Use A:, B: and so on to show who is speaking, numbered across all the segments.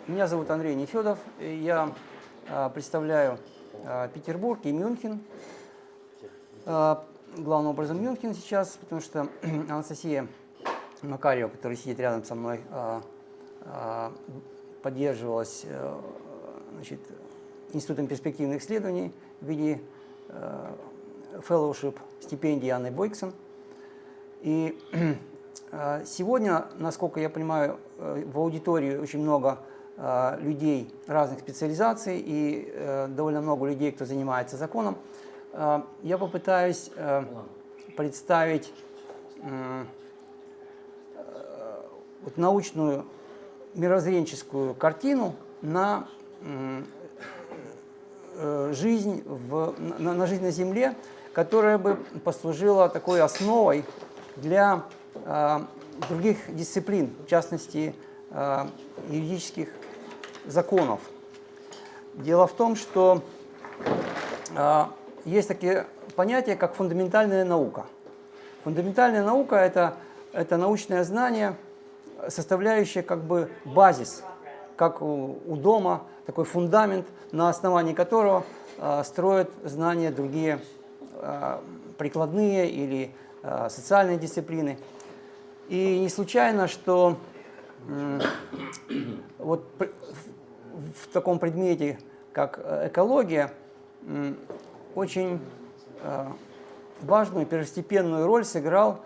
A: Меня зовут Андрей Нефедов. Я представляю Петербург и Мюнхен. Главным образом Мюнхен сейчас, потому что Анастасия Макарьева, которая сидит рядом со мной, поддерживалась Институтом перспективных исследований в виде fellowship стипендии Анны Бойксон. И сегодня, насколько я понимаю, в аудитории очень много людей разных специализаций и довольно много людей, кто занимается законом. Я попытаюсь представить научную мировоззренческую картину на жизнь на Земле, которая бы послужила такой основой для других дисциплин, в частности, юридических законов. Дело в том, что есть такие понятия, как фундаментальная наука. Фундаментальная наука – это научное знание, составляющее как бы базис, как у дома, такой фундамент, на основании которого строят знания другие прикладные или социальные дисциплины. И не случайно, что вот в таком предмете, как экология, очень важную первостепенную роль сыграл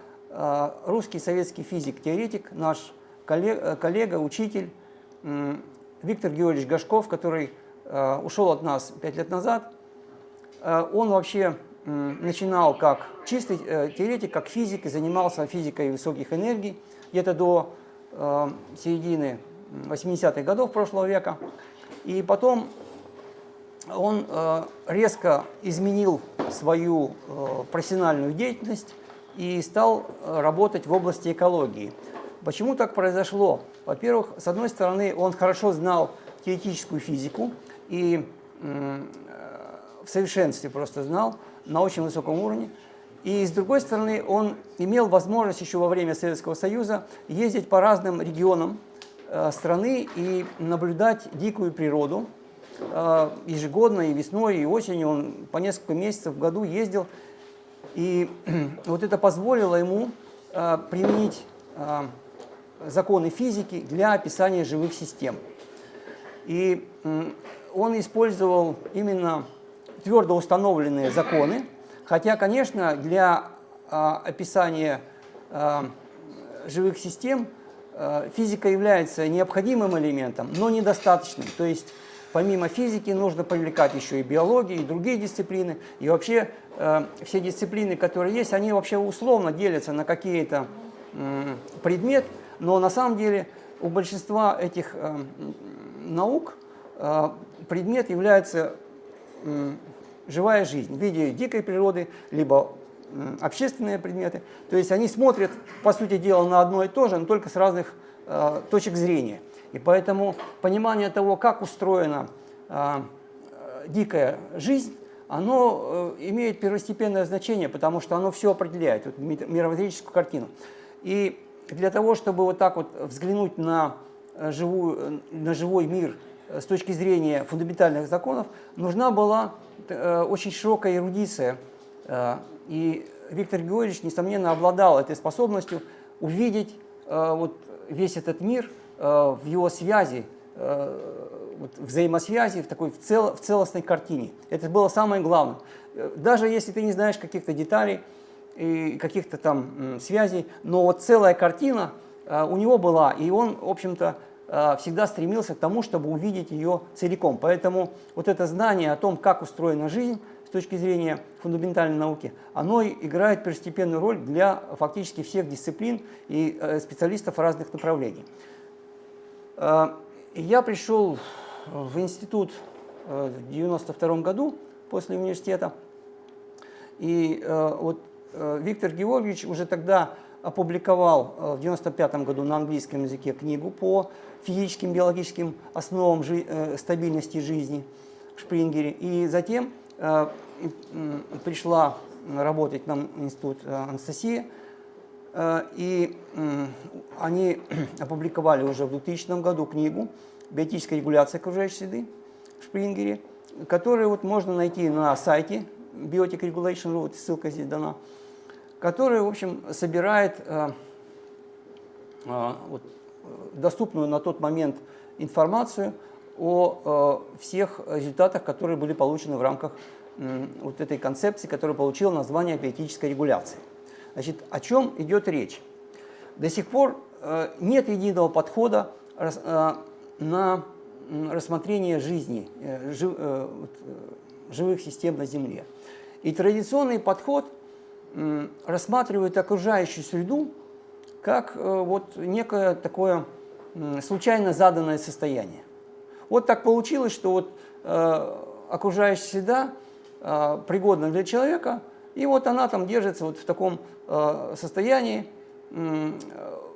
A: русский советский физик-теоретик, наш коллега, учитель Виктор Георгиевич Гашков, который ушел от нас 5 лет назад. Он вообще начинал как чистый теоретик, как физик, и занимался физикой высоких энергий где-то до середины 80-х годов прошлого века. И потом он резко изменил свою профессиональную деятельность и стал работать в области экологии. Почему так произошло? Во-первых, с одной стороны, он хорошо знал теоретическую физику и в совершенстве просто знал, на очень высоком уровне. И с другой стороны, он имел возможность еще во время Советского Союза ездить по разным регионам страны и наблюдать дикую природу. Ежегодно, и весной, и осенью он по несколько месяцев в году ездил. И вот это позволило ему применить законы физики для описания живых систем. И он использовал именно твердо установленные законы, хотя, конечно, для описания живых систем физика является необходимым элементом, но недостаточным. То есть помимо физики нужно привлекать еще и биологию, и другие дисциплины. И вообще все дисциплины, которые есть, они вообще условно делятся на какие-то предметы, но на самом деле у большинства этих наук предмет является живая жизнь в виде дикой природы, либо общественные предметы. То есть они смотрят, по сути дела, на одно и то же, но только с разных точек зрения. И поэтому понимание того, как устроена дикая жизнь, оно имеет первостепенное значение, потому что оно все определяет, вот, мировоззренческую картину. И для того, чтобы вот так вот взглянуть на живой мир с точки зрения фундаментальных законов, нужна была очень широкая эрудиция. И Виктор Георгиевич, несомненно, обладал этой способностью увидеть вот весь этот мир в его связи, вот, взаимосвязи, в целостной картине. Это было самое главное. Даже если ты не знаешь каких-то деталей и каких-то там связей, но вот целая картина у него была, и он, в общем-то, всегда стремился к тому, чтобы увидеть ее целиком. Поэтому вот это знание о том, как устроена жизнь с точки зрения фундаментальной науки, оно играет первостепенную роль для фактически всех дисциплин и специалистов разных направлений. Я пришел в институт в 1992 году после университета, и вот Виктор Георгиевич уже тогда опубликовал в 1995 году на английском языке книгу по физическим, биологическим основам стабильности жизни в Шпрингере. И затем пришла работать нам в институт Анастасия, и они опубликовали уже в 2000 году книгу биотической регуляции окружающей среды в Шпрингере, который вот можно найти на сайте Biotic Regulation, вот ссылка здесь дана, который, в общем, собирает вот, доступную на тот момент информацию о всех результатах, которые были получены в рамках вот этой концепции, которая получила название биотической регуляции. Значит, о чем идет речь? До сих пор нет единого подхода на рассмотрение жизни, живых систем на Земле. И традиционный подход рассматривает окружающую среду как вот некое такое случайно заданное состояние. Вот так получилось, что вот окружающая среда пригодна для человека, и вот она там держится вот в таком состоянии.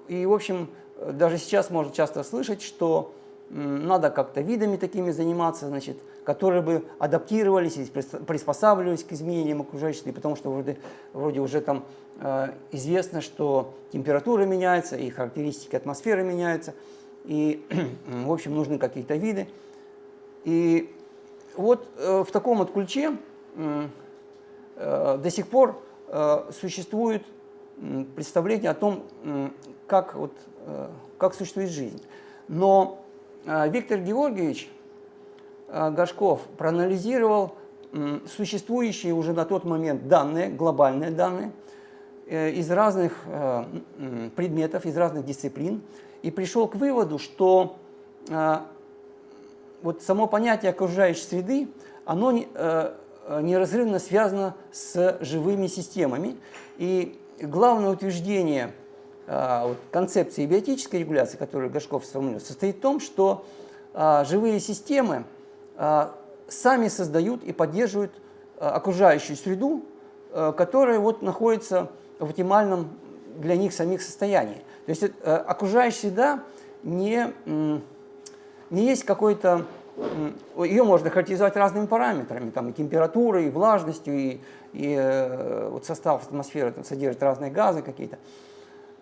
A: И, в общем, даже сейчас можно часто слышать, что надо как-то видами такими заниматься, значит, которые бы адаптировались и приспосабливались к изменениям окружающей среды, потому что вроде уже там известно, что температура меняется, и характеристики атмосферы меняются, и, в общем, нужны какие-то виды. И вот в таком вот ключе до сих пор существует представление о том, как существует жизнь. Но Виктор Георгиевич Горшков проанализировал существующие уже на тот момент данные, глобальные данные, из разных предметов, из разных дисциплин, и пришел к выводу, что вот само понятие окружающей среды, оно неразрывно связано с живыми системами. И главное утверждение концепции биотической регуляции, которую Горшков сформулировал, состоит в том, что живые системы сами создают и поддерживают окружающую среду, которая вот находится в оптимальном для них самих состоянии. То есть окружающая среда не есть какой-то... Ее можно характеризовать разными параметрами, там, и температурой, и влажностью, и вот состав атмосферы там содержит разные газы какие-то.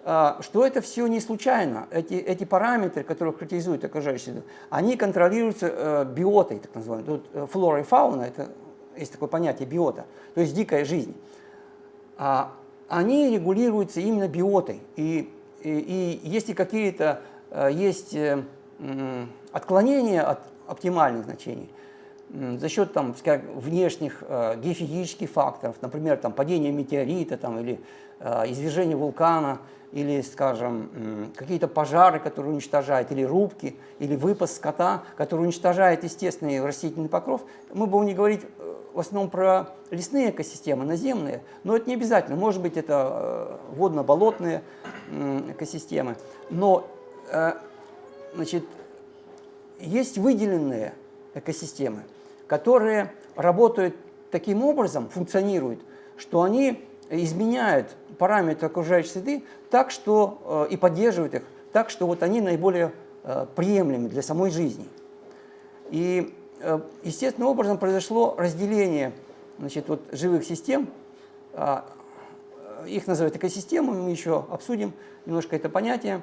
A: Что это все не случайно. Эти параметры, которые характеризуют окружающую среду, они контролируются биотой, так называемой. Тут флора и фауна, это есть такое понятие биота, то есть дикая жизнь. Они регулируются именно биотой. И если какие-то есть отклонения от оптимальных значений за счет там, скажем, внешних геофизических факторов, например, там, падение метеорита там, или извержение вулкана, или, скажем, какие-то пожары, которые уничтожают, или рубки, или выпас скота, который уничтожает естественный растительный покров. Мы будем не говорить в основном про лесные экосистемы, наземные, но это не обязательно. Может быть, это водно-болотные экосистемы. Но, значит, есть выделенные экосистемы, которые работают таким образом, функционируют, что они изменяют параметры окружающей среды так, что и поддерживают их так, что вот они наиболее приемлемы для самой жизни. И естественным образом произошло разделение, значит, вот, живых систем. Их называют экосистемами, мы еще обсудим немножко это понятие.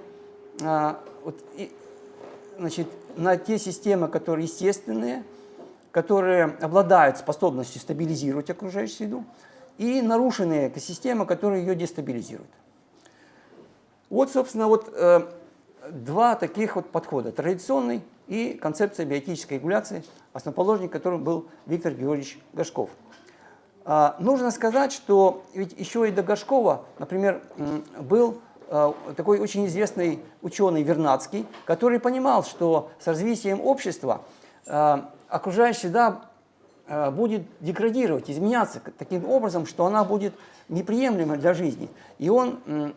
A: Значит, на те системы, которые естественные, которые обладают способностью стабилизировать окружающую среду, и нарушенные экосистемы, которые ее дестабилизируют. Вот, собственно, вот два таких вот подхода. Традиционный и концепция биотической регуляции, основоположник которым был Виктор Георгиевич Горшков. Нужно сказать, что ведь еще и до Горшкова, например, был такой очень известный ученый Вернадский, который понимал, что с развитием общества окружающая среда будет деградировать, изменяться таким образом, что она будет неприемлема для жизни. И он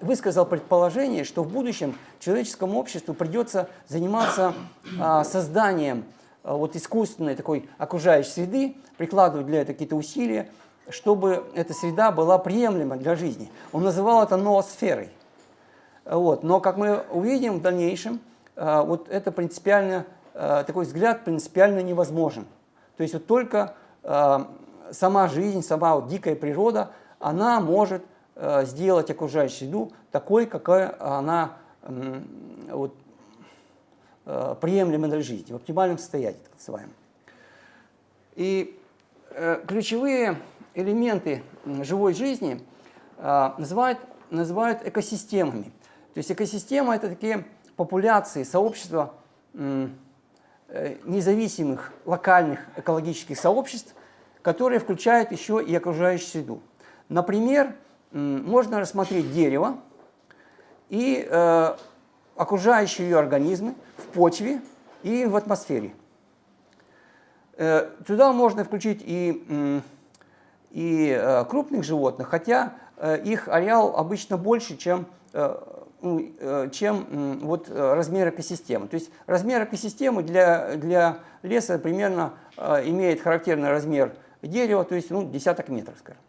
A: высказал предположение, что в будущем человеческому обществу придется заниматься созданием вот искусственной такой окружающей среды, прикладывать для этого какие-то усилия, чтобы эта среда была приемлема для жизни. Он называл это ноосферой. Вот. Но, как мы увидим в дальнейшем, вот это принципиально, такой взгляд принципиально невозможен. То есть вот только сама жизнь, сама вот дикая природа, она может сделать окружающую среду такой, какая она вот, приемлемой для жизни, в оптимальном состоянии, так называемом. И ключевые элементы живой жизни называют экосистемами. То есть экосистема – это такие популяции, сообщества независимых локальных экологических сообществ, которые включают еще и окружающую среду. Например, можно рассмотреть дерево и окружающие ее организмы в почве и в атмосфере. Туда можно включить и крупных животных, хотя их ареал обычно больше, чем вот размер экосистемы. То есть размер экосистемы для леса примерно имеет характерный размер дерева, то есть десяток метров, скажем.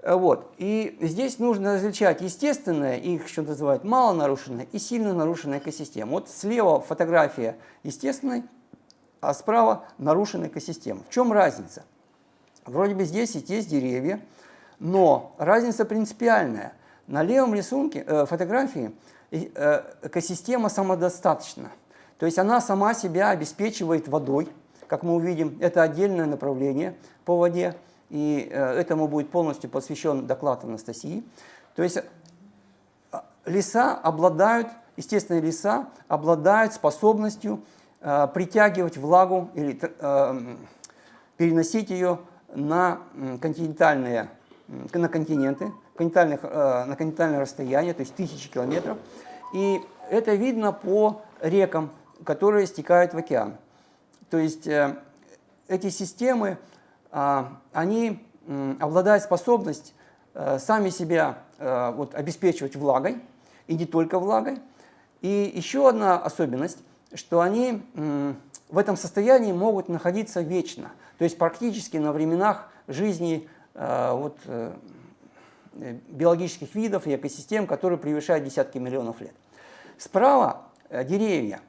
A: Вот. И здесь нужно различать естественное, их еще называют малонарушенное, и сильно нарушенная экосистема. Вот слева фотография естественной, а справа нарушенная экосистема. В чем разница? Вроде бы здесь и есть деревья, но разница принципиальная. На левом рисунке, фотографии, экосистема самодостаточна. То есть она сама себя обеспечивает водой, как мы увидим. Это отдельное направление по воде, и этому будет полностью посвящен доклад Анастасии. То есть естественные леса обладают способностью притягивать влагу или переносить ее на континенты, на континентальное расстояние, то есть тысячи километров. И это видно по рекам, которые стекают в океан. То есть эти системы, они обладают способностью сами себя обеспечивать влагой, и не только влагой. И еще одна особенность, что они в этом состоянии могут находиться вечно, то есть практически на временах жизни биологических видов и экосистем, которые превышают десятки миллионов лет. Справа деревья.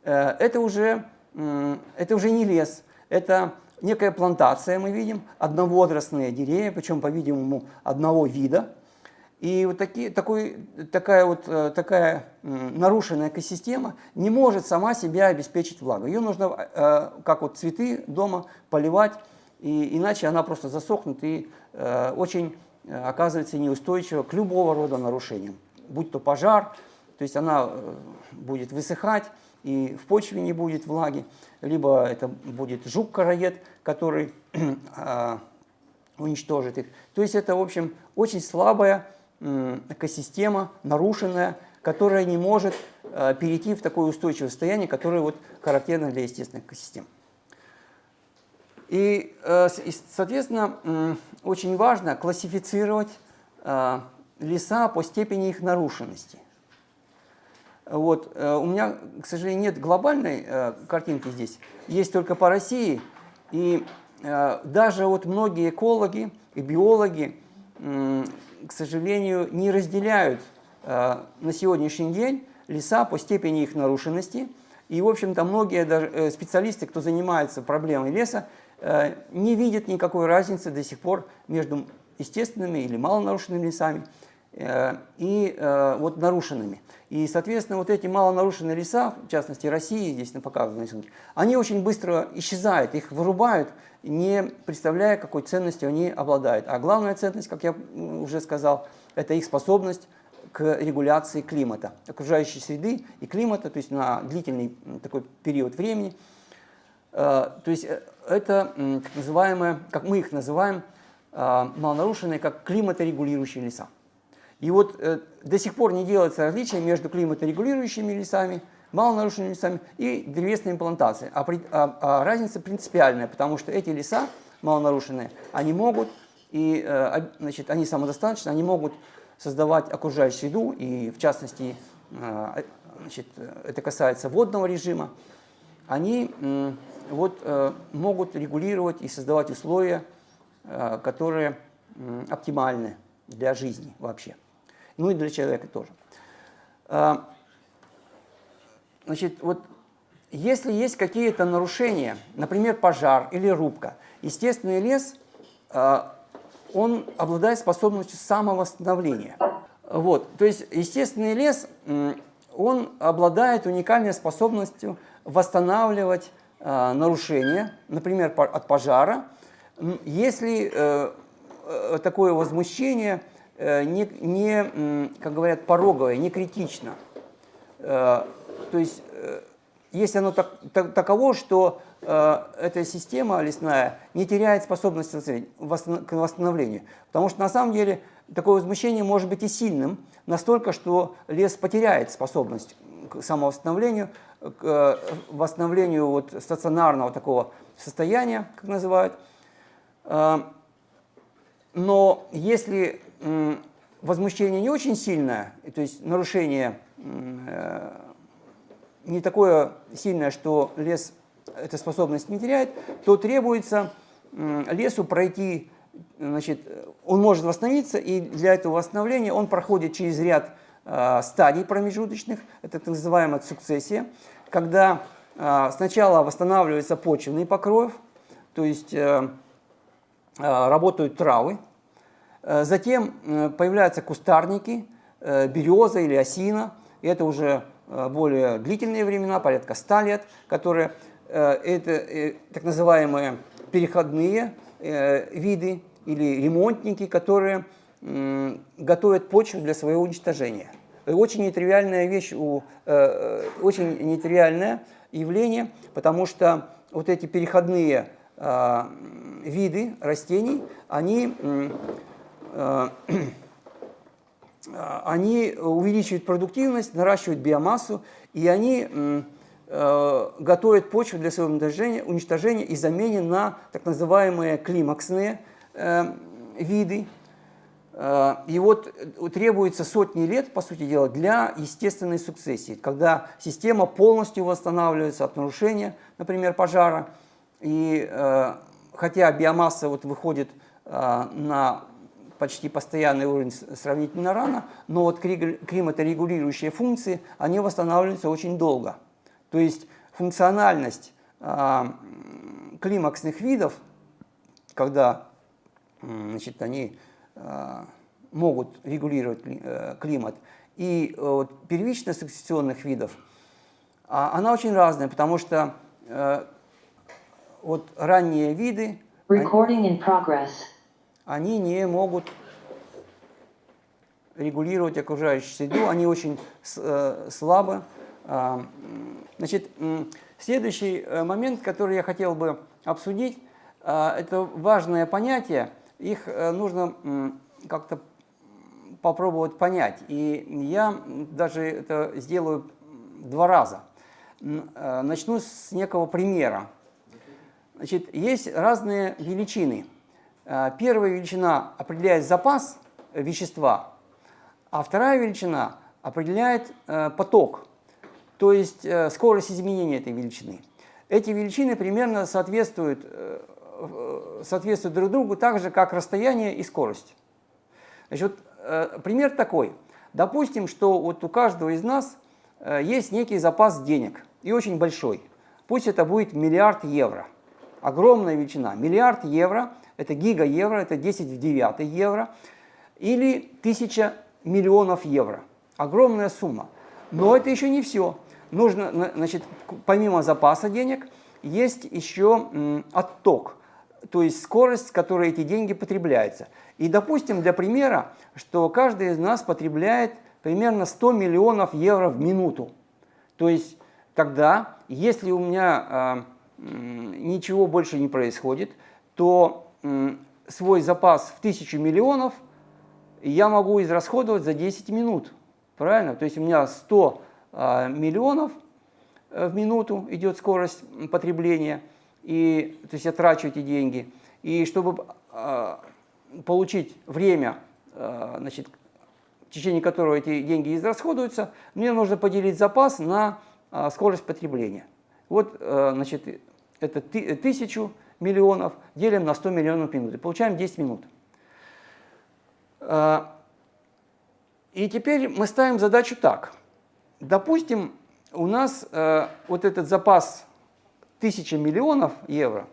A: Это уже не лес, это некая плантация, мы видим, одновозрастные деревья, причем, по-видимому, одного вида. И вот такая нарушенная экосистема не может сама себя обеспечить влагой. Ее нужно, как вот цветы дома, поливать, и иначе она просто засохнет и очень оказывается неустойчива к любого рода нарушениям. Будь то пожар, то есть она будет высыхать, и в почве не будет влаги, либо это будет жук-короед, который уничтожит их. То есть это, в общем, очень слабая экосистема, нарушенная, которая не может перейти в такое устойчивое состояние, которое вот характерно для естественных экосистем. И, соответственно, очень важно классифицировать леса по степени их нарушенности. Вот. У меня, к сожалению, нет глобальной картинки здесь, есть только по России. И даже вот многие экологи и биологи, к сожалению, не разделяют на сегодняшний день леса по степени их нарушенности. И, в общем-то, многие даже специалисты, кто занимается проблемой леса, не видят никакой разницы до сих пор между естественными или малонарушенными лесами и вот нарушенными. И, соответственно, вот эти малонарушенные леса, в частности России, здесь показано на рисунке, они очень быстро исчезают, их вырубают, не представляя, какой ценностью они обладают. А главная ценность, как я уже сказал, это их способность к регуляции климата, окружающей среды и климата, то есть на длительный такой период времени. То есть это так называемые, как мы их называем, малонарушенные, как климаторегулирующие леса. И вот до сих пор не делается различия между климаторегулирующими лесами, малонарушенными лесами и древесными плантациями. А разница принципиальная, потому что эти леса малонарушенные, они могут, значит, они самодостаточны, они могут создавать окружающую среду, и в частности, значит, это касается водного режима, они могут регулировать и создавать условия, которые оптимальны для жизни вообще. Ну и для человека тоже. Значит, вот если есть какие-то нарушения, например, пожар или рубка, естественный лес, он обладает способностью самовосстановления. Вот, то есть естественный лес, он обладает уникальной способностью восстанавливать нарушения, например, от пожара, если такое возмущение как говорят, пороговое, не критично. То есть, если оно таково, что эта система лесная не теряет способности к восстановлению. Потому что на самом деле такое возмущение может быть и сильным, настолько, что лес потеряет способность к самовосстановлению, к восстановлению вот стационарного такого состояния, как называют. Но если возмущение не очень сильное, то есть нарушение не такое сильное, что лес эту способность не теряет, то требуется лесу пройти, значит, он может восстановиться, и для этого восстановления он проходит через ряд стадий промежуточных, это так называемая сукцессия, когда сначала восстанавливается почвенный покров, то есть работают травы, затем появляются кустарники, береза или осина, и это уже более длительные времена, порядка 100 лет, которые это так называемые переходные виды или ремонтники, которые готовят почву для своего уничтожения. Очень нетривиальная вещь, очень нетривиальное явление, потому что вот эти переходные виды растений, они увеличивают продуктивность, наращивают биомассу, и они готовят почву для своего уничтожения и замены на так называемые климаксные виды. И вот требуется сотни лет, по сути дела, для естественной сукцессии, когда система полностью восстанавливается от нарушения, например, пожара, и хотя биомасса вот выходит на почти постоянный уровень сравнительно рано, но вот климаторегулирующие функции, они восстанавливаются очень долго. То есть функциональность климаксных видов, когда значит, они могут регулировать климат, и первично сукцессионных видов, она очень разная, потому что вот ранние виды, они не могут регулировать окружающую среду, они очень слабы. Значит, следующий момент, который я хотел бы обсудить, это важное понятие, их нужно как-то попробовать понять. И я даже это сделаю 2 раза. Начну с некого примера. Значит, есть разные величины. Первая величина определяет запас вещества, а вторая величина определяет поток, то есть скорость изменения этой величины. Эти величины примерно соответствуют друг другу так же, как расстояние и скорость. Значит, вот, пример такой. Допустим, что вот у каждого из нас есть некий запас денег, и очень большой. Пусть это будет 1 миллиард евро. Огромная величина. 1 миллиард евро, это гигаевро, это 10 в 9 евро, или 1000 миллионов евро. Огромная сумма. Но это еще не все. Нужно, значит, помимо запаса денег, есть еще отток, то есть скорость, с которой эти деньги потребляются. И допустим, для примера, что каждый из нас потребляет примерно 100 миллионов евро в минуту. То есть тогда, если у меня ничего больше не происходит, то свой запас в 1000 миллионов я могу израсходовать за 10 минут. Правильно? То есть у меня 100 миллионов в минуту идет скорость потребления, и, то есть я трачу эти деньги. И чтобы получить время, значит, в течение которого эти деньги израсходуются, мне нужно поделить запас на скорость потребления. Вот, значит, это 1000 миллионов делим на 100 миллионов в минуту. Получаем 10 минут. И теперь мы ставим задачу так. Допустим, у нас вот этот запас 1000 миллионов евро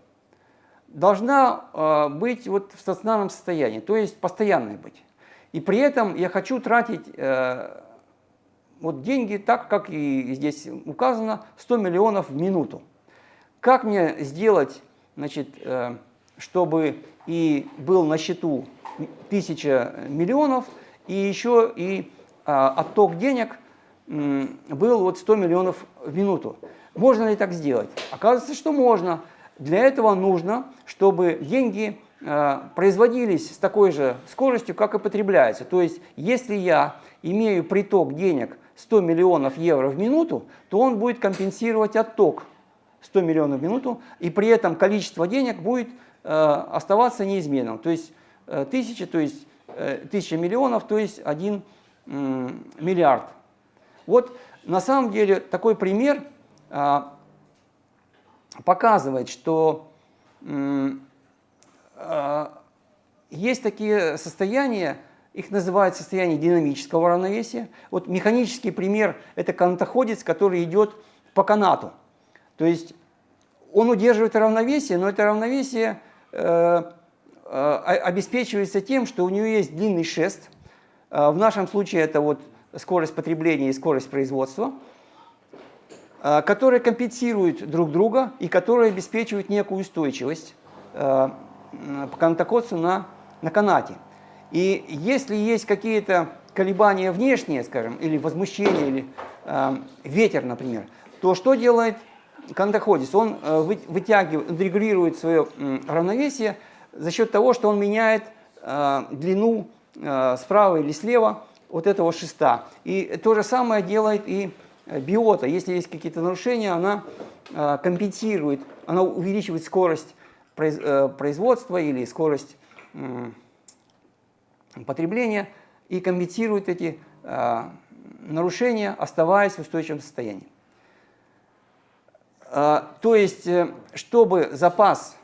A: должна быть вот в стационарном состоянии, то есть постоянной быть. И при этом я хочу тратить вот деньги, так как и здесь указано, 100 миллионов в минуту. Как мне сделать, значит, чтобы и был на счету 1000 миллионов, и еще и отток денег был вот 100 миллионов в минуту? Можно ли так сделать? Оказывается, что можно. Для этого нужно, чтобы деньги производились с такой же скоростью, как и потребляются. То есть, если я имею приток денег 100 миллионов евро в минуту, то он будет компенсировать отток 100 миллионов в минуту, и при этом количество денег будет оставаться неизменным. То есть 1000, то есть 1000 миллионов, то есть 1 миллиард. Вот на самом деле такой пример показывает, что есть такие состояния, их называют состояние динамического равновесия. Вот механический пример – это канатоходец, который идет по канату. То есть он удерживает равновесие, но это равновесие обеспечивается тем, что у него есть длинный шест. В нашем случае это вот скорость потребления и скорость производства, которые компенсируют друг друга и которые обеспечивают некую устойчивость по канатоходцу на канате. И если есть какие-то колебания внешние, скажем, или возмущение, или ветер, например, то что делает канатоходец? Он вытягивает, регулирует свое равновесие за счет того, что он меняет длину справа или слева вот этого шеста. И то же самое делает и биота. Если есть какие-то нарушения, она компенсирует, она увеличивает скорость производства или скорость потребления и компенсирует эти нарушения, оставаясь в устойчивом состоянии. То есть, чтобы запас,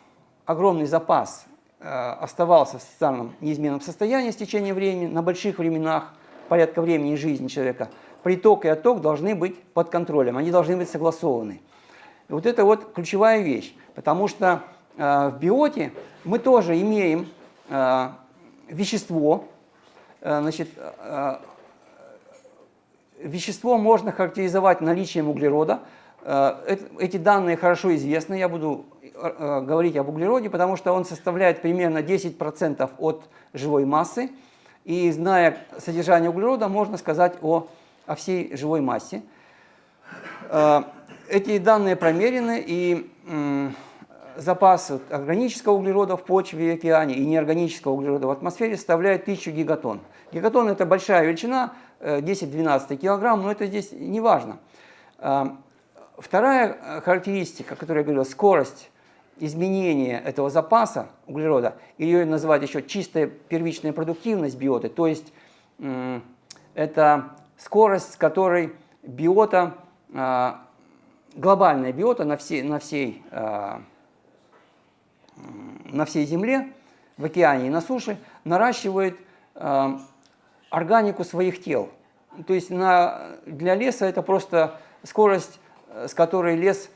A: огромный запас оставался в социальном неизменном состоянии с течением времени, на больших временах, порядка времени жизни человека, приток и отток должны быть под контролем, они должны быть согласованы. И вот это вот ключевая вещь, потому что в биоте мы тоже имеем вещество. Значит, вещество можно характеризовать наличием углерода. Эти данные хорошо известны, я буду говорить об углероде, потому что он составляет примерно 10% от живой массы. И зная содержание углерода, можно сказать о всей живой массе. Эти данные промерены, и запас органического углерода в почве и океане и неорганического углерода в атмосфере составляет 1000 гигатонн. Гигатонн – это большая величина, 10-12 килограмм, но это здесь не важно. Вторая характеристика, о которой я говорил, скорость изменения этого запаса углерода, ее называют еще чистая первичная продуктивность биоты, то есть это скорость, с которой биота, глобальная биота на всей Земле, в океане и на суше, наращивает органику своих тел. То есть для леса это просто скорость, с которой лес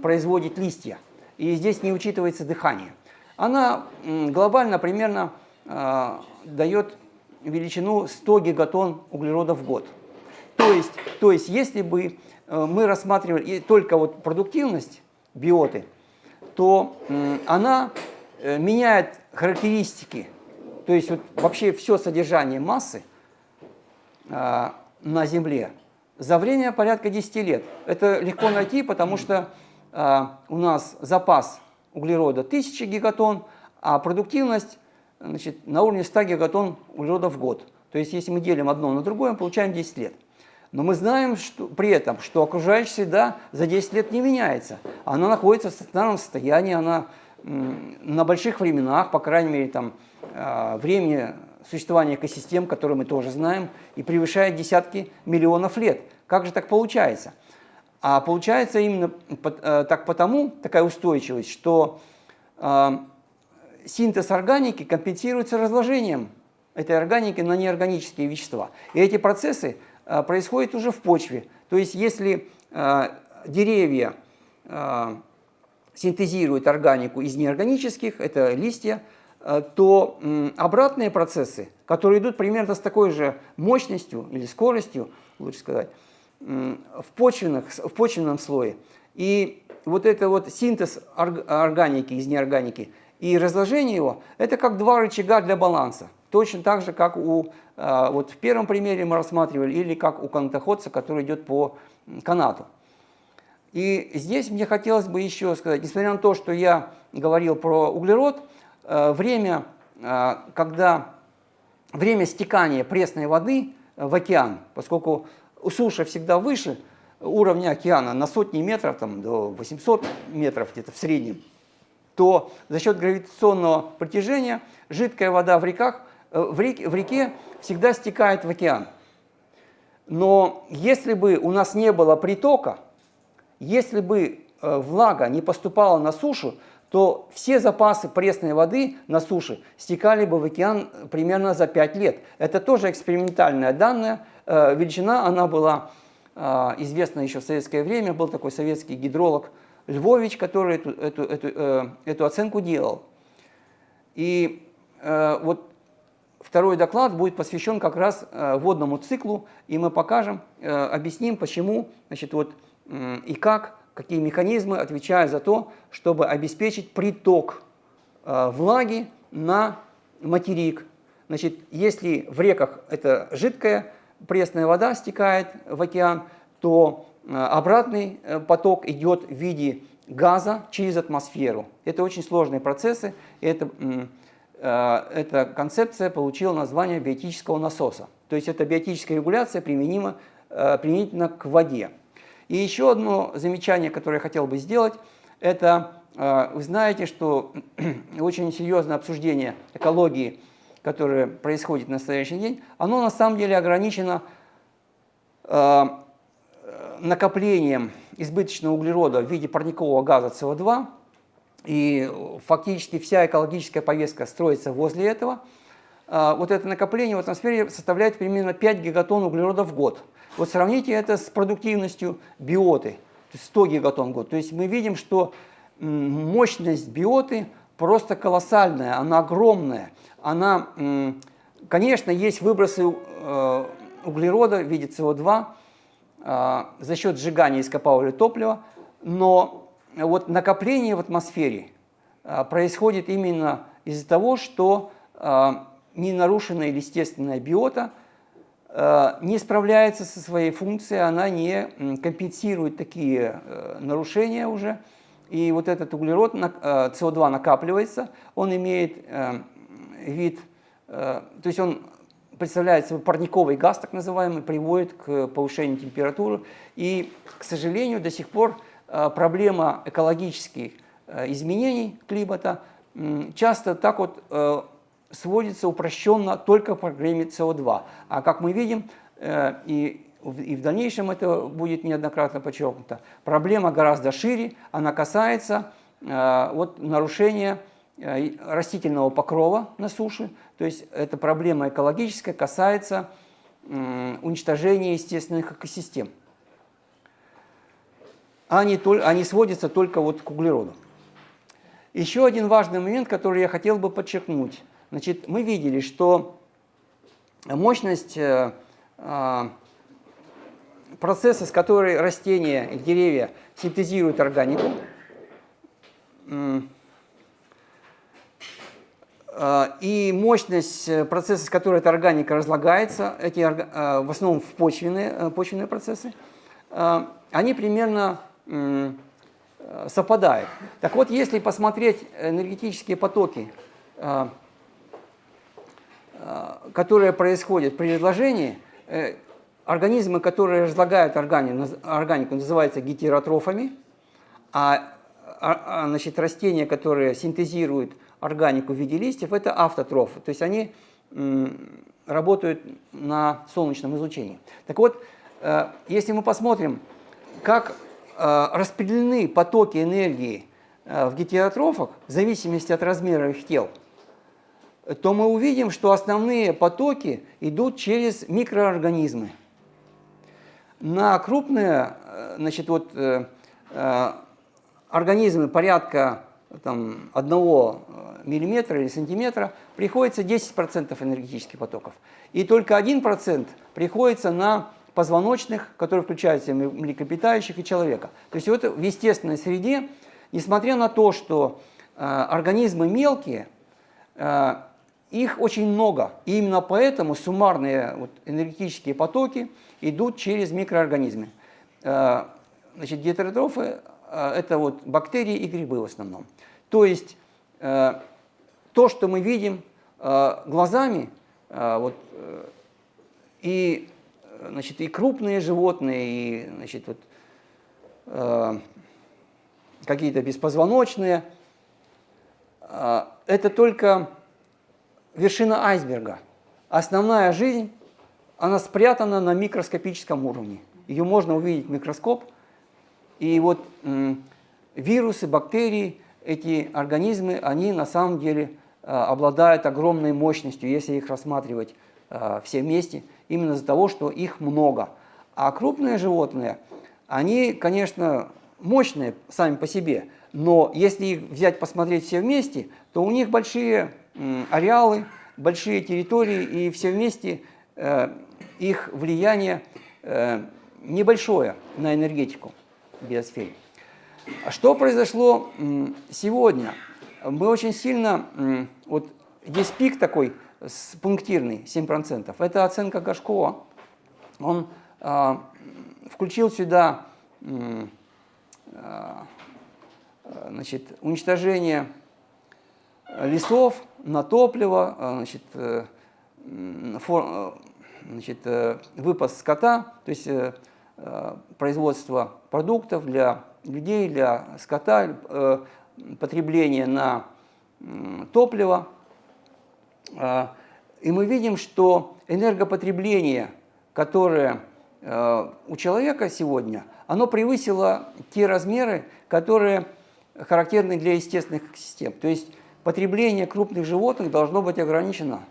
A: производит листья. И здесь не учитывается дыхание. Она глобально примерно дает величину 100 гигатонн углерода в год. То есть если бы мы рассматривали только вот продуктивность биоты, то она меняет характеристики, то есть вот вообще все содержание массы на Земле за время порядка 10 лет. Это легко найти, потому что у нас запас углерода 1000 гигатонн, а продуктивность, значит, на уровне 100 гигатонн углерода в год. То есть если мы делим одно на другое, мы получаем 10 лет. Но мы знаем при этом, что окружающая среда за 10 лет не меняется. Она находится в стационарном состоянии, она на больших временах, по крайней мере, там, времени существования экосистем, которые мы тоже знаем, и превышает десятки миллионов лет. Как же так получается? А получается именно так потому, такая устойчивость, что синтез органики компенсируется разложением этой органики на неорганические вещества. И эти процессы происходят уже в почве. То есть если деревья синтезируют органику из неорганических, это листья, то обратные процессы, которые идут примерно с такой же мощностью или скоростью, лучше сказать, в почвенном слое. И вот это вот синтез органики из неорганики и разложение его, это как два рычага для баланса. Точно так же, как вот в первом примере мы рассматривали, или как у канатоходца, который идет по канату. И здесь мне хотелось бы еще сказать, несмотря на то, что я говорил про углерод, время стекания пресной воды в океан, поскольку суша всегда выше уровня океана на сотни метров, там, до 800 метров где-то в среднем, то за счет гравитационного притяжения жидкая вода в реке всегда стекает в океан. Но если бы у нас не было притока, если бы влага не поступала на сушу, то все запасы пресной воды на суше стекали бы в океан примерно за 5 лет. Это тоже экспериментальная данная величина, она была известна еще в советское время, был такой советский гидролог Львович, который эту оценку делал. И вот второй доклад будет посвящен как раз водному циклу, и мы покажем, объясним, почему, значит, вот, и как, какие механизмы отвечают за то, чтобы обеспечить приток влаги на материк. Значит, если в реках это жидкая пресная вода стекает в океан, то обратный поток идет в виде газа через атмосферу. Это очень сложные процессы, и эта концепция получила название биотического насоса. То есть это биотическая регуляция применительно к воде. И еще одно замечание, которое я хотел бы сделать, это вы знаете, что очень серьезное обсуждение экологии, которое происходит в настоящий день, оно на самом деле ограничено накоплением избыточного углерода в виде парникового газа СО2, и фактически вся экологическая повестка строится возле этого. Вот это накопление в атмосфере составляет примерно 5 гигатонн углерода в год. Вот сравните это с продуктивностью биоты, то есть 100 гигатонн в год. То есть мы видим, что мощность биоты просто колоссальная, она огромная. Она, конечно, есть выбросы углерода в виде СО2 за счет сжигания ископаемого топлива, но вот накопление в атмосфере происходит именно из-за того, что не нарушенная естественная биота не справляется со своей функцией, она не компенсирует такие нарушения уже. И вот этот углерод, СО2 накапливается, он имеет вид, то есть он представляет собой парниковый газ, так называемый, приводит к повышению температуры. И, к сожалению, до сих пор проблема экологических изменений климата часто так вот сводится упрощенно только к проблеме СО2. А как мы видим, и в дальнейшем это будет неоднократно подчеркнуто, проблема гораздо шире, она касается вот нарушения растительного покрова на суше, то есть эта проблема экологическая касается уничтожения естественных экосистем. Они сводятся только вот к углероду. Еще один важный момент, который я хотел бы подчеркнуть. Значит, мы видели, что мощность процесса, с которой растения и деревья синтезируют органику, и мощность процесса, с которой эта органика разлагается, эти в основном в почвенные процессы, они примерно совпадают. Так вот, если посмотреть энергетические потоки, которые происходят при разложении, организмы, которые разлагают органику, называются гетеротрофами, значит, растения, которые синтезируют органику в виде листьев, это автотрофы, то есть они работают на солнечном излучении. Так вот, если мы посмотрим, как распределены потоки энергии в гетеротрофах в зависимости от размера их тел, то мы увидим, что основные потоки идут через микроорганизмы. На крупные, значит, вот, организмы порядка там, 1 миллиметра или сантиметра приходится 10% энергетических потоков. И только 1% приходится на позвоночных, которые включают в себя млекопитающих и человека. То есть вот в естественной среде, несмотря на то, что организмы мелкие, их очень много. И именно поэтому суммарные энергетические потоки идут через микроорганизмы. Значит, гетеротрофы – это бактерии и грибы в основном. То есть то, что мы видим глазами, и крупные животные, и какие-то беспозвоночные, это только вершина айсберга. Основная жизнь, она спрятана на микроскопическом уровне. Ее можно увидеть в микроскоп. И вирусы, бактерии, эти организмы, они на самом деле обладают огромной мощностью, если их рассматривать все вместе, именно из-за того, что их много. А крупные животные, они, конечно, мощные сами по себе, но если их взять, посмотреть все вместе, то у них большие ареалы, большие территории, и все вместе их влияние небольшое на энергетику в биосфере. А что произошло сегодня? Мы очень сильно, здесь пик такой пунктирный, 7%, это оценка Горшкова. Он включил сюда уничтожение лесов на топливо, выпас скота, то есть производство продуктов для людей, для скота, потребление на топливо. И мы видим, что энергопотребление, которое у человека сегодня, оно превысило те размеры, которые характерны для естественных экосистем. То есть потребление крупных животных должно быть ограничено,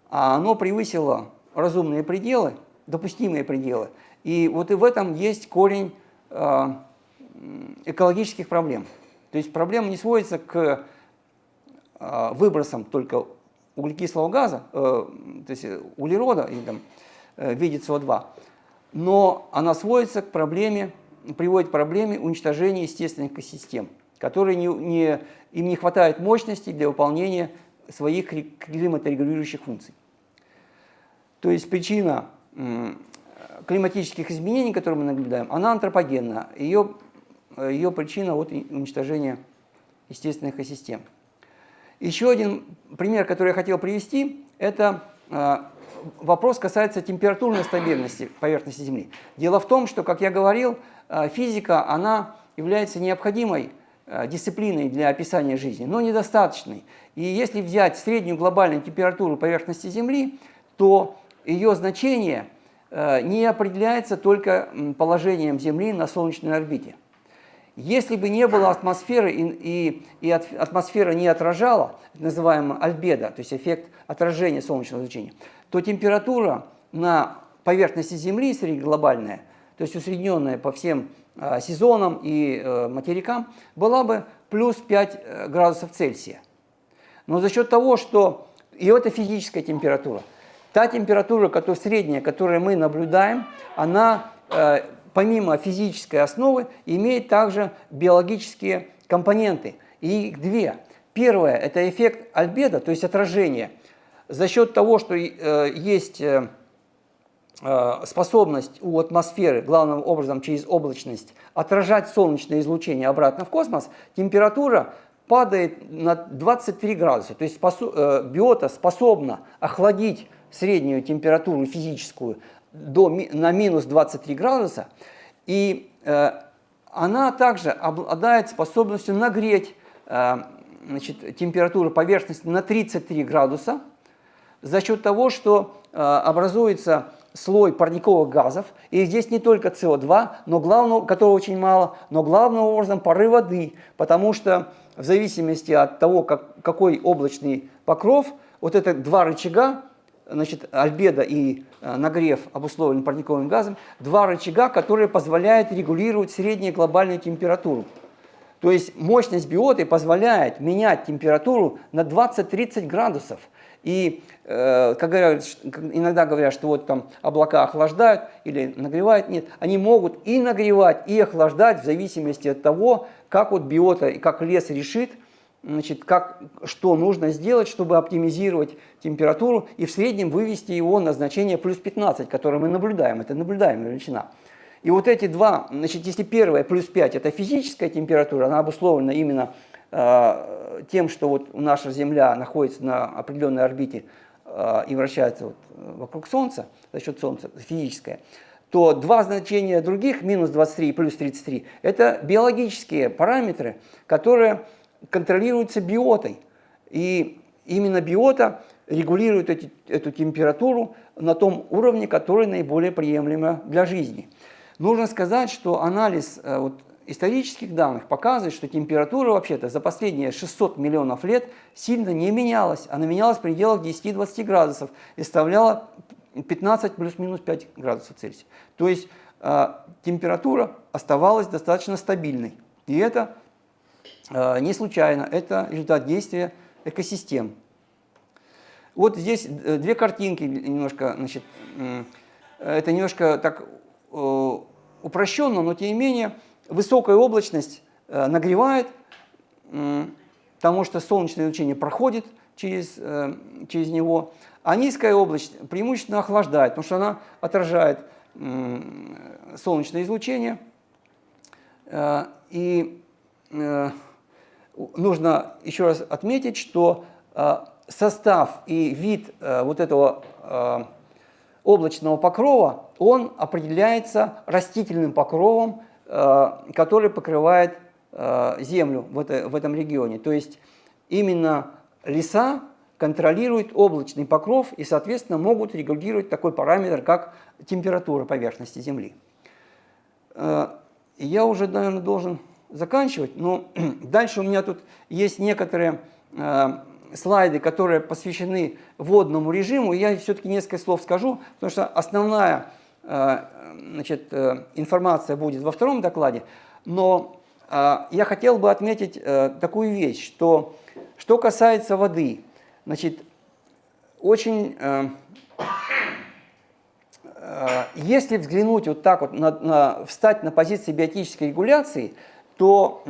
A: а оно превысило разумные пределы, допустимые пределы. И вот и в этом есть корень экологических проблем. То есть проблема не сводится к выбросам только углекислого газа, то есть углерода или в виде СО2, но она сводится к проблеме, приводит к проблеме уничтожения естественных экосистем, которые им не хватает мощности для выполнения своих климаторегулирующих функций. То есть причина климатических изменений, которые мы наблюдаем, она антропогенна. Ее причина уничтожения естественных экосистем. Еще один пример, который я хотел привести, это вопрос касается температурной стабильности поверхности Земли. Дело в том, что, как я говорил, физика, она является необходимой дисциплиной для описания жизни, но недостаточной. И если взять среднюю глобальную температуру поверхности Земли, то ее значение не определяется только положением Земли на солнечной орбите. Если бы не было атмосферы и атмосфера не отражала, называемый альбедо, то есть эффект отражения солнечного излучения, то температура на поверхности Земли среднеглобальная, то есть усредненная по всем сезонам и материкам, была бы плюс 5 градусов Цельсия. Но за счет того, что и это физическая температура, та температура, средняя, которую мы наблюдаем, она помимо физической основы имеет также биологические компоненты. И их две. Первое – это эффект альбедо, то есть отражение. За счет того, что есть способность у атмосферы, главным образом через облачность, отражать солнечное излучение обратно в космос, температура падает на 23 градуса. То есть биота способна охладить среднюю температуру физическую на минус 23 градуса, и она также обладает способностью нагреть температуру поверхности на 33 градуса за счет того, что образуется слой парниковых газов, и здесь не только СО2, которого очень мало, но главным образом пары воды, потому что в зависимости от того, какой облачный покров, это два рычага, альбедо и нагрев обусловлен парниковым газом, два рычага, которые позволяют регулировать среднюю глобальную температуру То есть мощность биоты позволяет менять температуру на 20-30 градусов. И иногда говорят, что вот там облака охлаждают или нагревают. Нет, они могут и нагревать, и охлаждать в зависимости от того, как вот биота и как лес решит, значит, что нужно сделать, чтобы оптимизировать температуру и в среднем вывести его на значение плюс 15, которое мы наблюдаем. Это наблюдаемая величина. И вот эти два, значит, если первая плюс 5 это физическая температура, она обусловлена именно тем, что вот наша Земля находится на определенной орбите и вращается вот вокруг Солнца, за счет Солнца, физическое, то два значения других, минус 23 и плюс 33, это биологические параметры, которые контролируются биотой. И именно биота регулирует эту температуру на том уровне, который наиболее приемлемо для жизни. Нужно сказать, что анализ исторических данных показывает, что температура вообще-то за последние 600 миллионов лет сильно не менялась. Она менялась в пределах 10-20 градусов и составляла 15 плюс-минус 5 градусов Цельсия. То есть температура оставалась достаточно стабильной. И это не случайно, это результат действия экосистем. Вот здесь две картинки немножко, значит, это немножко так упрощенно, но тем не менее высокая облачность нагревает, потому что солнечное излучение проходит через него, а низкая облачность преимущественно охлаждает, потому что она отражает солнечное излучение. И нужно еще раз отметить, что состав и вид вот этого облачного покрова, он определяется растительным покровом, который покрывает землю в этом регионе. То есть именно леса контролируют облачный покров и, соответственно, могут регулировать такой параметр, как температура поверхности Земли. Я уже, наверное, должен заканчивать, но дальше у меня тут есть некоторые слайды, которые посвящены водному режиму. Я все-таки несколько слов скажу, потому что основная информация будет во втором докладе. Но я хотел бы отметить такую вещь, что касается воды, значит, очень, если взглянуть вот так вот, встать на позиции биотической регуляции, то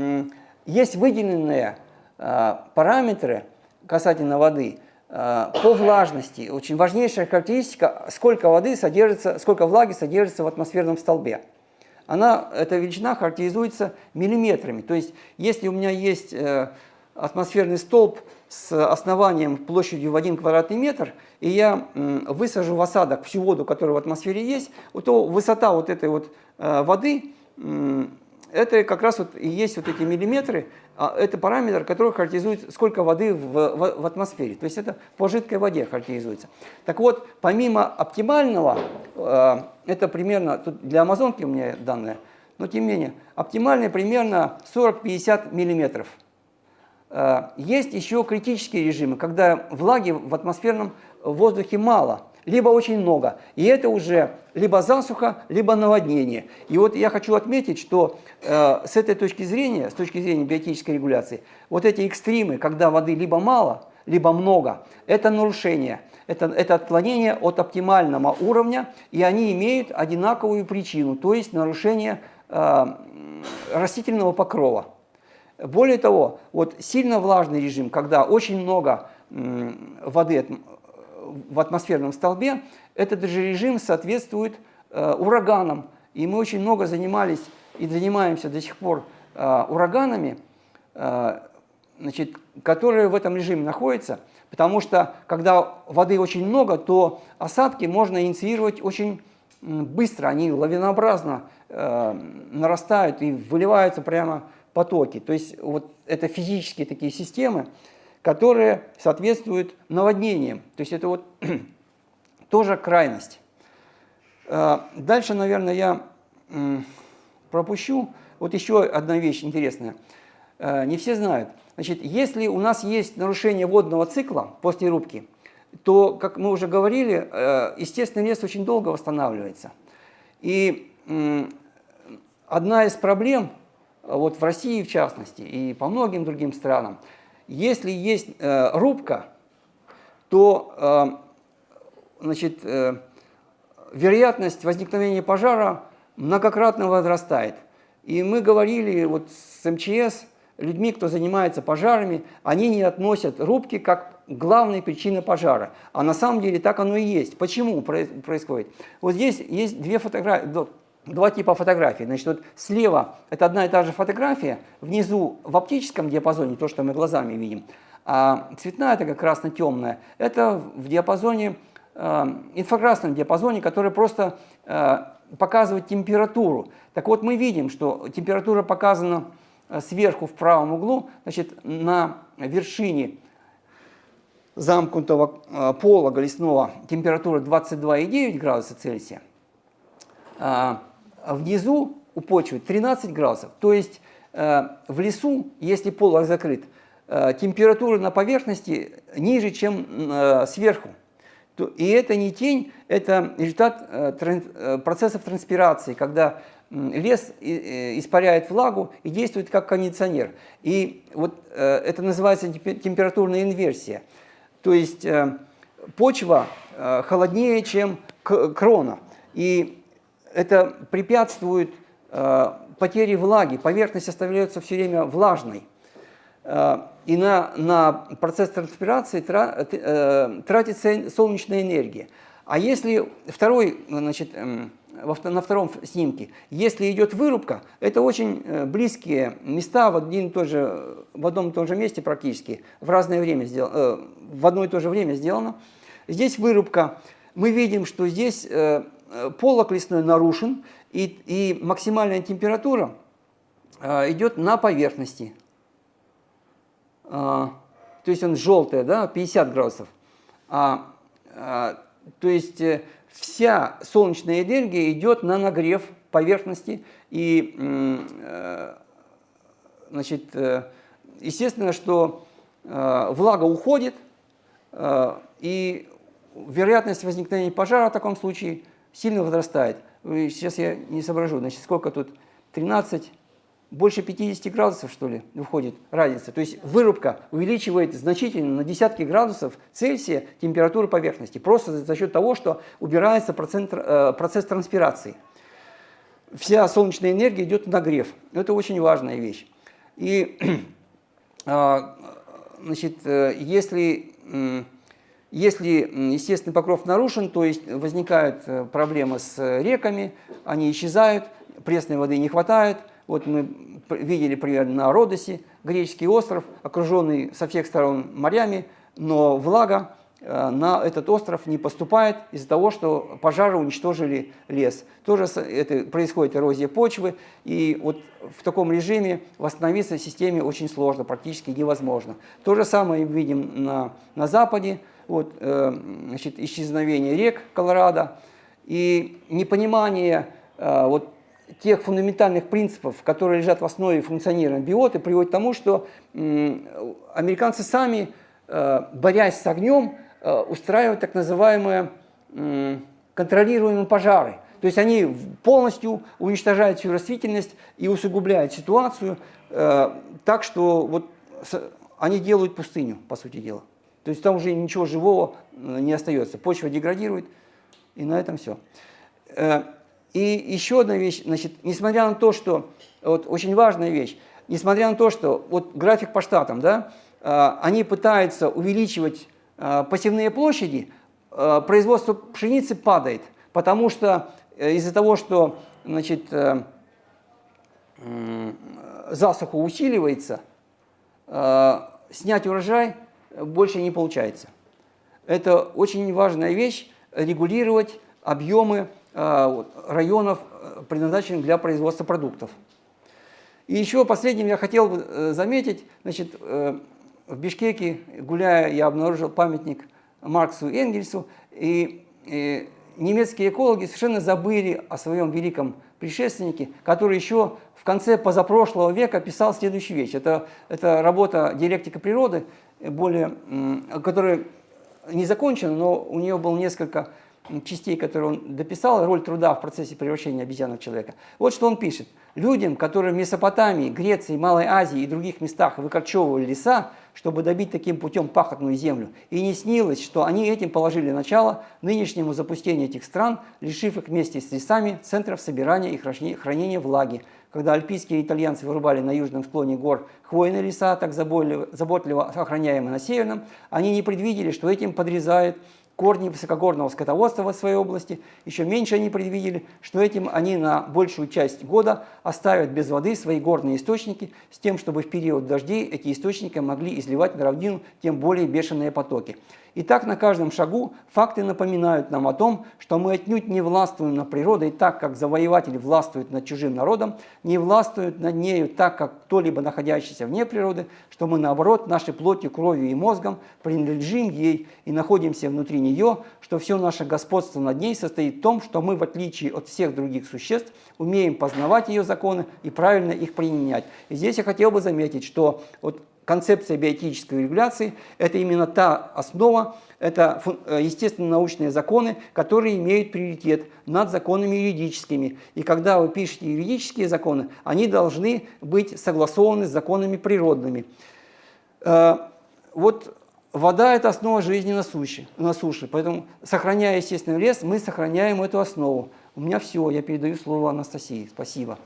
A: есть выделенные параметры касательно воды по влажности. Очень важнейшая характеристика, сколько влаги содержится в атмосферном столбе. Эта величина характеризуется миллиметрами. То есть, если у меня есть атмосферный столб с основанием площадью в 1 квадратный метр, и я высажу в осадок всю воду, которая в атмосфере есть, то высота вот этой вот воды, это как раз вот и есть вот эти миллиметры, это параметр, который характеризует, сколько воды в атмосфере. То есть это по жидкой воде характеризуется. Так вот, помимо оптимального, это примерно, тут для Амазонки у меня данные, но тем не менее, оптимальный примерно 40-50 миллиметров. Есть еще критические режимы, когда влаги в атмосферном воздухе мало, либо очень много. И это уже либо засуха, либо наводнение. И вот я хочу отметить, что с этой точки зрения, с точки зрения биотической регуляции, вот эти экстримы, когда воды либо мало, либо много, это нарушение, это отклонение от оптимального уровня, и они имеют одинаковую причину, то есть нарушение растительного покрова. Более того, вот сильно влажный режим, когда очень много воды в атмосферном столбе, этот же режим соответствует ураганам. И мы очень много занимались и занимаемся до сих пор ураганами, которые в этом режиме находятся, потому что когда воды очень много, то осадки можно инициировать очень быстро, они лавинообразно нарастают и выливаются прямо потоки. То есть вот это физические такие системы, которые соответствуют наводнениям. То есть это вот тоже крайность. Дальше, наверное, я пропущу. Вот еще одна вещь интересная. Не все знают. Значит, если у нас есть нарушение водного цикла после рубки, то, как мы уже говорили, естественный лес очень долго восстанавливается. И одна из проблем вот в России в частности и по многим другим странам, если есть рубка, то значит, вероятность возникновения пожара многократно возрастает. И мы говорили вот с МЧС, людьми, кто занимается пожарами, они не относят рубки как главной причиной пожара. А на самом деле так оно и есть. Почему происходит? Вот здесь есть два типа фотографий. Значит, вот слева это одна и та же фотография, внизу в оптическом диапазоне, то, что мы глазами видим, а цветная, такая красно-темная, это в диапазоне, инфракрасном диапазоне, который просто показывает температуру. Так вот, мы видим, что температура показана сверху в правом углу, значит, на вершине замкнутого полога лесного температура 22,9 градуса Цельсия, а внизу у почвы 13 градусов. То есть в лесу, если полог закрыт, температура на поверхности ниже, чем сверху. И это не тень, это результат процессов транспирации, когда лес испаряет влагу и действует как кондиционер. И вот это называется температурная инверсия. То есть почва холоднее, чем крона. И это препятствует потере влаги. Поверхность остается все время влажной. И на процесс транспирации тратится солнечная энергия. А если на втором снимке, если идет вырубка, это очень близкие места в одном и том же месте практически, в разное время в одно и то же время сделано. Здесь вырубка. Мы видим, что здесь полог лесной нарушен, и максимальная температура идет на поверхности. То есть он желтый, да, 50 градусов. То есть вся солнечная энергия идет на нагрев поверхности. И, значит, естественно, что влага уходит, и вероятность возникновения пожара в таком случае сильно возрастает. Сейчас я не соображу, значит, сколько тут? 13, больше 50 градусов, что ли, выходит разница. То есть вырубка увеличивает значительно на десятки градусов Цельсия температуру поверхности. Просто за счет того, что убирается процесс транспирации. Вся солнечная энергия идет на нагрев. Это очень важная вещь. И, значит, если естественный покров нарушен, то есть возникают проблемы с реками, они исчезают, пресной воды не хватает. Вот мы видели пример на Родосе, греческий остров, окруженный со всех сторон морями, но влага на этот остров не поступает из-за того, что пожары уничтожили лес. Тоже это происходит эрозия почвы, и вот в таком режиме восстановиться в системе очень сложно, практически невозможно. То же самое мы видим на Западе, вот, значит, исчезновение рек Колорадо и непонимание вот тех фундаментальных принципов, которые лежат в основе функционирования биоты, приводит к тому, что американцы сами, борясь с огнем, устраивают так называемые контролируемые пожары. То есть они полностью уничтожают всю растительность и усугубляют ситуацию так, что вот они делают пустыню, по сути дела. То есть там уже ничего живого не остается. Почва деградирует, и на этом все. И еще одна вещь, значит, несмотря на то, что, вот очень важная вещь, несмотря на то, что вот график по штатам, да, они пытаются увеличивать посевные площади, производство пшеницы падает, потому что из-за того, что, значит, засуха усиливается, снять урожай больше не получается. Это очень важная вещь, регулировать объемы районов, предназначенных для производства продуктов. И еще последним я хотел бы заметить, значит, в Бишкеке, гуляя, я обнаружил памятник Марксу и Энгельсу, и немецкие экологи совершенно забыли о своем великом предшественнике, который еще в конце позапрошлого века писал следующую вещь. Это работа «Диалектика природы», которая не закончена, но у нее было несколько частей, которые он дописал, роль труда в процессе превращения обезьяны в человека. Вот что он пишет. Людям, которые в Месопотамии, Греции, Малой Азии и других местах выкорчевывали леса, чтобы добить таким путем пахотную землю, и не снилось, что они этим положили начало нынешнему запустению этих стран, лишив их вместе с лесами центров собирания и хранения влаги. Когда альпийские итальянцы вырубали на южном склоне гор хвойные леса, так заботливо охраняемые на северном, они не предвидели, что этим подрезают корни высокогорного скотоводства в своей области. Еще меньше они предвидели, что этим они на большую часть года оставят без воды свои горные источники, с тем, чтобы в период дождей эти источники могли изливать на равнину тем более бешеные потоки. И так на каждом шагу факты напоминают нам о том, что мы отнюдь не властвуем над природой так, как завоеватель властвует над чужим народом, не властвует над нею так, как кто-либо находящийся вне природы, что мы, наоборот, нашей плотью, кровью и мозгом принадлежим ей и находимся внутри нее, что все наше господство над ней состоит в том, что мы, в отличие от всех других существ, умеем познавать ее законы и правильно их применять. И здесь я хотел бы заметить, что вот концепция биотической регуляции – это именно та основа, это естественно-научные законы, которые имеют приоритет над законами юридическими. И когда вы пишете юридические законы, они должны быть согласованы с законами природными. Вот вода – это основа жизни на суше, поэтому, сохраняя естественный лес, мы сохраняем эту основу. У меня все, я передаю слово Анастасии. Спасибо.